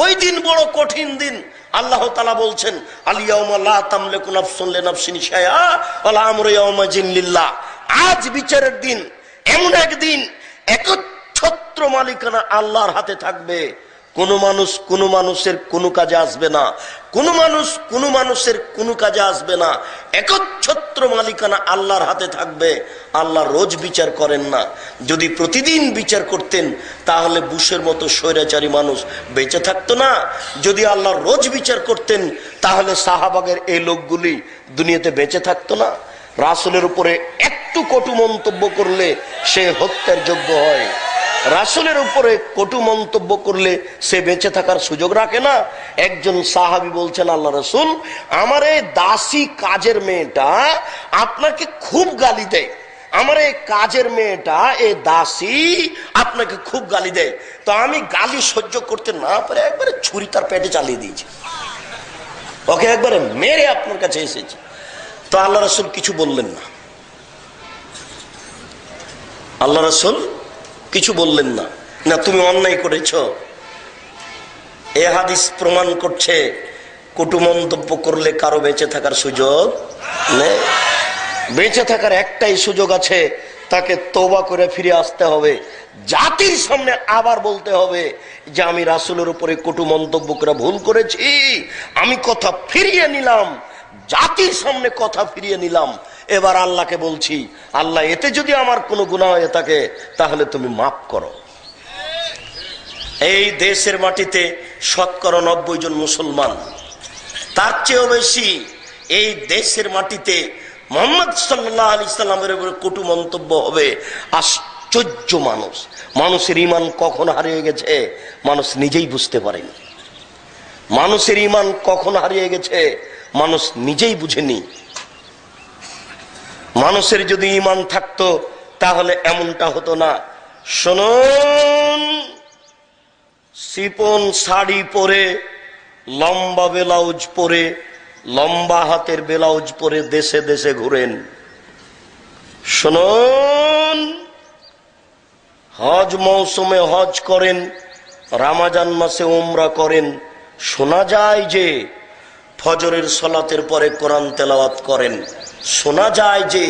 ওই দিন বড় কঠিন দিন। আল্লাহ তাআলা বলছেন, আল ইয়াউমা লা তামলিকু নাফসুন লিনাফসিন শাইআ ওয়াল আমরু ইয়াউমাইযিন লিল্লাহ। আজ বিচারের দিন, এমন একদিন একচ্ছত্র মালিকানা আল্লাহর হাতে থাকবে। কোনো মানুষ কোনো মানুষের কোনো কাজে আসবে না, কোনো মানুষ কোনো মানুষের কোনো কাজে আসবে না। একচ্ছত্র মালিকানা আল্লাহর হাতে থাকবে। আল্লাহ রোজ বিচার করেন না। যদি প্রতিদিন বিচার করতেন তাহলে বুশের মতো স্বৈরাচারী মানুষ বেঁচে থাকতো না। যদি আল্লাহ রোজ বিচার করতেন তাহলে শাহবাগের এই লোকগুলি দুনিয়াতে বেঁচে থাকতো না। রাসূলের উপরে একটু কটু মন্তব্য করলে সে হত্যার যোগ্য হয়। রাসূলের উপরে কটু মন্তব্য করলে সে বেঁচে থাকার সুযোগ রাখে না। একজন সাহাবী বলছেন, আল্লাহ রাসূল, আমার এই দাসী কাজের মেয়েটা আপনাকে খুব গালি দেয়। আমার এই কাজের মেয়েটা, এই দাসী আপনাকে খুব গালি দেয়। তো আমি গালি সহ্য করতে না পারে একবারে ছুরি তার পেটে চালিয়ে দিয়েছি, ওকে একবারে মেরে আপনার কাছে এসেছি। তো আল্লাহ রাসূল কিছু বললেন না। আল্লাহ রাসূল কিছু বললেন না। না, তুমি অন্যায় করেছো। এ হাদিস প্রমাণ করছে কটু মন্তব্য করলে কারো বেঁচে থাকার সুযোগ নেই। বেঁচে থাকার একটাই সুযোগ আছে, তাকে তওবা করে ফিরে আসতে হবে। জাতির সামনে আবার বলতে হবে যে আমি রাসূলের উপরে কটু মন্তব্য করে ভুল করেছি, আমি কথা ফিরিয়ে নিলাম। জাতির সামনে কথা ফিরিয়ে নিলাম। এবার আল্লাহকে বলছি, আল্লাহ এতে যদি আমার কোনো গুনাহ হয়ে থাকে তাহলে তুমি মাফ করো। এই দেশের মাটিতে 90% জন মুসলমান, তার চেয়েও বেশি এই দেশের মাটিতে মুহাম্মদ সাল্লাল্লাহু আলাইহি সাল্লামের উপরে কটু মন্তব্য হবে। আশ্চর্য মানুষ, মানুষের ঈমান কখন হারিয়ে গেছে মানুষ নিজেই বুঝতে পারেনি। মানুষের ঈমান কখন হারিয়ে গেছে মানুষ নিজেই বুঝেনি। মানুষের যদি ঈমান থাকতো তাহলে এমনটা হতো না। শুনুন, শিপন শাড়ি পরে, লম্বা ব্লাউজ পরে, লম্বা হাতের ব্লাউজ পরে দেশে দেশে ঘুরেন। শুনুন, হজ মৌসুমে হজ করেন, রমজান মাসে উমরা করেন। শোনা যায় যে ফজরের সালাতের পরে কোরআন তেলাওয়াত করেন। শোনা যায় যে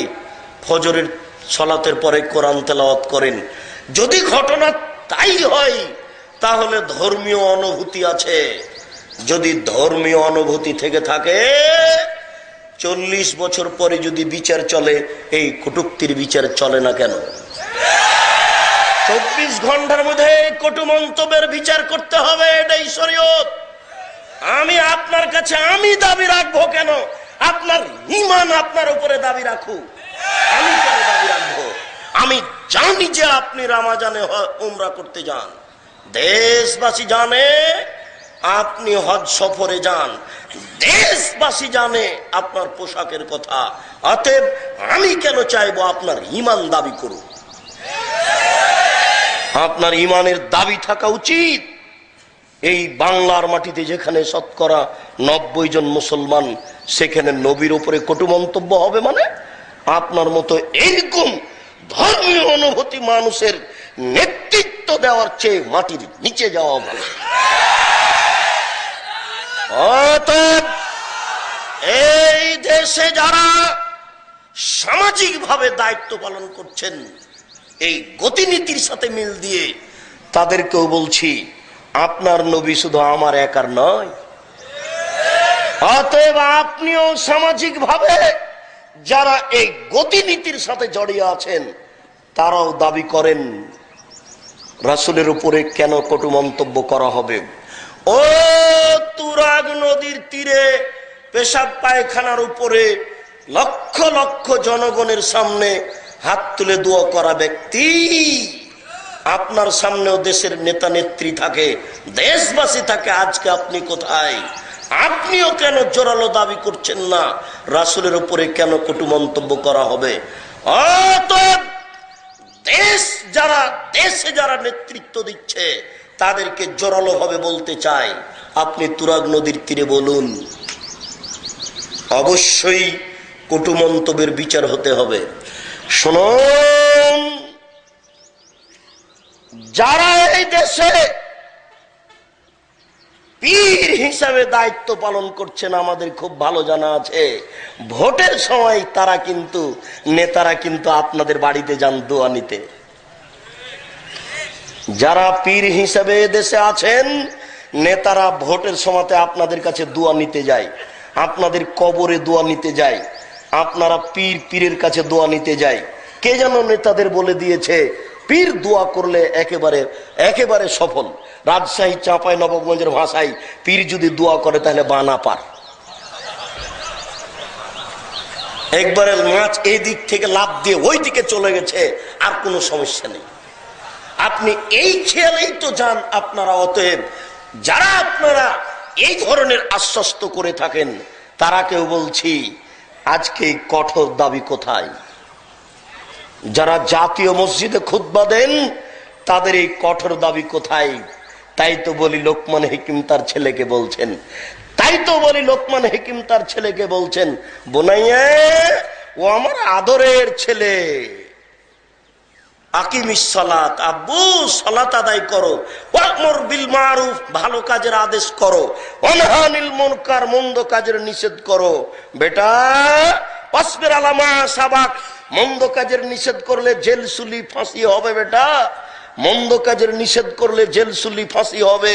ফজরের সালাতের পরে কোরআন তেলাওয়াত করেন। যদি ঘটনা তাই হয় তাহলে ধর্মীয় অনুভূতি আছে। যদি ধর্মীয় অনুভূতি থেকে থাকে, 40 বছর পরে যদি বিচার চলে, এই কটূক্তির বিচার চলে না কেন? 24 ঘন্টার মধ্যে কটু মন্তব্যের বিচার করতে হবে, এটাই শরীয়ত। আমি আপনার কাছে আমি দাবি রাখবো কেন? আপনার ঈমান আপনার উপরে দাবি রাখুক, আমি কেন দাবি রাখবো? আমি জানি যে আপনি রমজানে উমরা করতে যান, দেশবাসী জানে আপনি হজ সফরে যান, দেশবাসী জানে আপনার পোশাকের কথা। অতএব আমি কেন চাইবো আপনার ঈমান দাবি করুন? আপনার ঈমানের দাবি থাকা উচিত। এই বাংলার মাটিতে যেখানে 90% জন মুসলমান, সেখানে নবীর উপরে কটু মন্তব্য হবে মানে? আপনার মতো এরকম ধর্মীয় অনুভূতি মানুষের নেতৃত্ব দেওয়ার চেয়ে মাটির নিচে যাওয়া ভালো। অতএব এই দেশে যারা সামাজিক ভাবে দায়িত্ব পালন করছেন এই গতিনীতির সাথে মিল দিয়ে, তাদেরকেও বলছি আপনার নবী শুধু আমার একার নয়। অতএব আপনিও সামাজিক ভাবে যারা এই গতিনীতির সাথে জড়িয়ে আছেন তারাও দাবি করেন রাসূলের উপরে কেন কটু মন্তব্য করা হবে। ও তুরাগ নদীর তীরে পেশাব পায়খানার উপরে লক্ষ লক্ষ জনগণের সামনে হাত তুলে দোয়া করা ব্যক্তি, আপনার সামনেও দেশের নেতা নেত্রী থাকে, দেশবাসী থাকে, আজকে আপনি কোথায়? আপনিও কেন জোরালো দাবি করছেন না রাসূলের উপরে কেন কটু মন্তব্য করা হবে? অতএব দেশে যারা নেতৃত্ব দিচ্ছে তাদেরকে জোরালো ভাবে বলতে চাই, আপনি তুরাগ নদীর তীরে বলুন, অবশ্যই কটু মন্তব্যের বিচার হতে হবে। শুনুন, যারা এই দেশে হিসাবে দায়িত্ব পালন করছেন আমাদের খুব ভালো জানা আছে। ভোটের সময় নেতারা কিন্তু আপনাদের বাড়িতে যান দোয়া নিতে। যারা পীর হিসাবে দেশে আছেন, নেতারা ভোটের সময় আপনাদের কাছে দোয়া নিতে যায়, আপনাদের কবরে দোয়া নিতে যায়, আপনারা পীরের কাছে দোয়া নিতে যায়। কে যেন নেতাদের বলে দিয়েছে পীর দোয়া করলে একেবারে সফল। রাজশাহী চাঁপাই নবাবগঞ্জের ভাষায় পীর যদি দোয়া করে তাহলে বানা পার। একবারে মাছ এই দিক থেকে লাফ দিয়ে ওই দিকে চলে গেছে, আর কোনো সমস্যা নেই। আপনি এই খেয়ালেই তো যান আপনারা। অতএব যারা আপনারা এই ধরনের আশ্বস্ত করে থাকেন, তারাকেও বলছি আজকে কঠোর দাবি কোথায়? যারা জাতীয় মসজিদে খুতবা দেন, তাদের এই কঠোর দাবি কোথায়? তাই তো বলি লোকমান হাকিম তার ছেলেকে বলছেন, বোনাইয়া, ও আমার আদরের ছেলে, আকিমিস সালাত, আব্বু সালাত আদায় করো, ওয়ামুর বিল মারুফ, ভালো কাজের আদেশ করো, ওয়ানহা আনিল মুনকার, মন্দ কাজের নিষেধ করো। বেটা ওয়াসবির আলা মা সাবাক, মন্দ কাজের নিষেধ করলে জেল সুলি ফাঁসি হবে। বেটা মন্দ কাজের নিষেধ করলে জেল সুলি ফাঁসি হবে।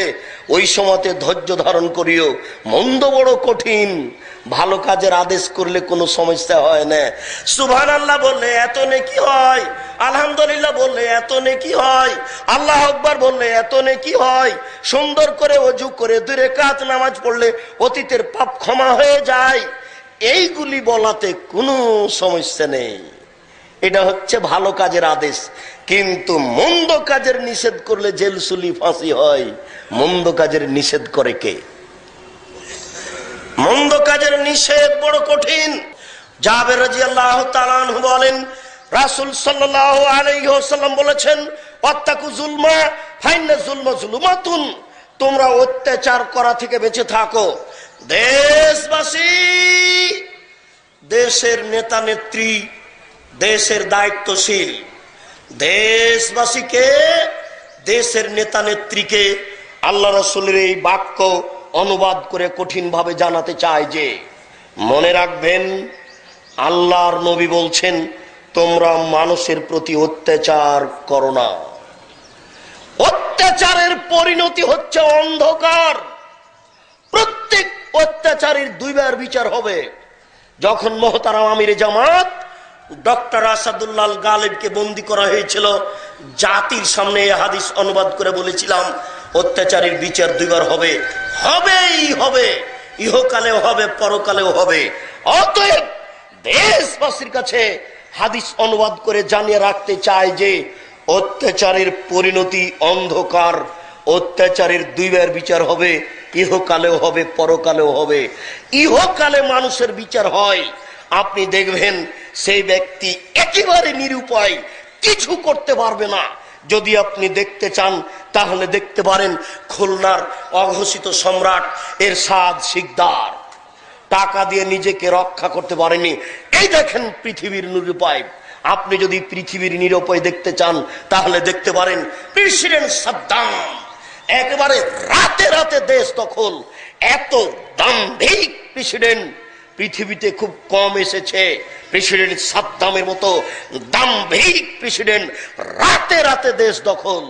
ওই সময়তে ধৈর্য ধারণ করিও। মন্দ বড় কঠিন, ভালো কাজের আদেশ করলে কোনো সমস্যা হয় না। সুবহানাল্লাহ বললে এত নেকি হয়, আলহামদুলিল্লাহ বললে এত নেকি হয়, আল্লাহ আকবার বললে এত নেকি হয়, সুন্দর করে ওযু করে 2 রাকাত নামাজ পড়লে অতীতের পাপ ক্ষমা হয়ে যায়। এইগুলি বলাতে কোনো সমস্যা নেই। এটা হচ্ছে ভালো কাজের আদেশ। কিন্তু মন্দ কাজের নিষেধ করলে জেল সুলি ফাঁসি হয়। মন্দ কাজের নিষেধ করে কে? মন্দ কাজের নিষেধ বড় কঠিন। জাবের রাদিয়াল্লাহু তাআলা আনহু বলেন, রাসূল সাল্লাল্লাহু আলাইহি ওয়াসাল্লাম বলেছেন, ওয়াত্তাকু যুলমা ফাইন্না যুলমা যুলুমাতুন, তোমরা অত্যাচার করা থেকে বেঁচে থাকো। দেশবাসী, দেশের নেতা নেত্রী, দেশের দায়িত্বশীল দেশবাসীকে, দেশের নেতা নেত্রীকে আল্লাহ রাসূলের এই বাক্য অনুবাদ করে কঠিন ভাবে জানাতে চায় যে, মনে রাখবেন আল্লাহর নবী বলছেন, তোমরা মানুষের প্রতি অত্যাচার করো না। অত্যাচারের পরিণতি হচ্ছে অন্ধকার। প্রত্যেক অত্যাচারীর 2 বার বিচার হবে। যখন মোহতারাম আমিরে জামাত ডক্টর আসাদুল্লাহ গালিবকে বন্দী করা হয়েছিল, জাতির সামনে এই হাদিস অনুবাদ করে বলেছিলাম, অত্যাচারীর বিচার 2 বার হবে, হবেই হবে, ইহকালেও হবে, পরকালেও হবে। অতএব দেশবাসীর কাছে হাদিস অনুবাদ করে জানিয়ে রাখতে চায় যে অত্যাচারের পরিণতি অন্ধকার। অত্যাচারের 2 বার বিচার হবে, ইহকালেও হবে, পরকালেও হবে। ইহকালে মানুষের বিচার হয়, আপনি দেখবেন সেই ব্যক্তি একেবারে নিরুপায়, কিছু করতে পারবে না। যদি আপনি দেখতে চান তাহলে দেখতে পারেন খুলনার অঘোষিত সম্রাট এরশাদ শিকদার টাকা দিয়ে নিজেকে রক্ষা করতে পারেনি। এই দেখেন পৃথিবীর নিরুপায়। আপনি যদি পৃথিবীর নিরুপায় দেখতে চান তাহলে দেখতে পারেন প্রেসিডেন্ট সাদ্দাম, একেবারে রাতে রাতে দেশ দখল। এত দাম্ভিক প্রেসিডেন্ট পৃথিবীতে খুব কম এসেছে। প্রেসিডেন্ট সাদ্দামের মতো দাম্ভিক প্রেসিডেন্ট রাতে রাতে দেশ দখল।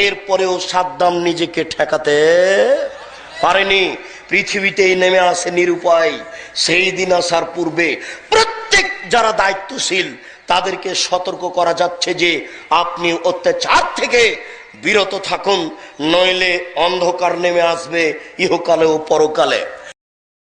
এরপরেও সাদ্দাম নিজেকে ঠেকাতে পারেনি। পৃথিবীতেই নেমে আসে নিরুপায়। সেই দিন আসার পূর্বে প্রত্যেক যারা দায়িত্বশীল তাদেরকে সতর্ক করা যাচ্ছে যে আপনি অত্যাচার থেকে বিরত থাকুন, নইলে অন্ধকার নেমে আসবে ইহকালে ও পরকালে।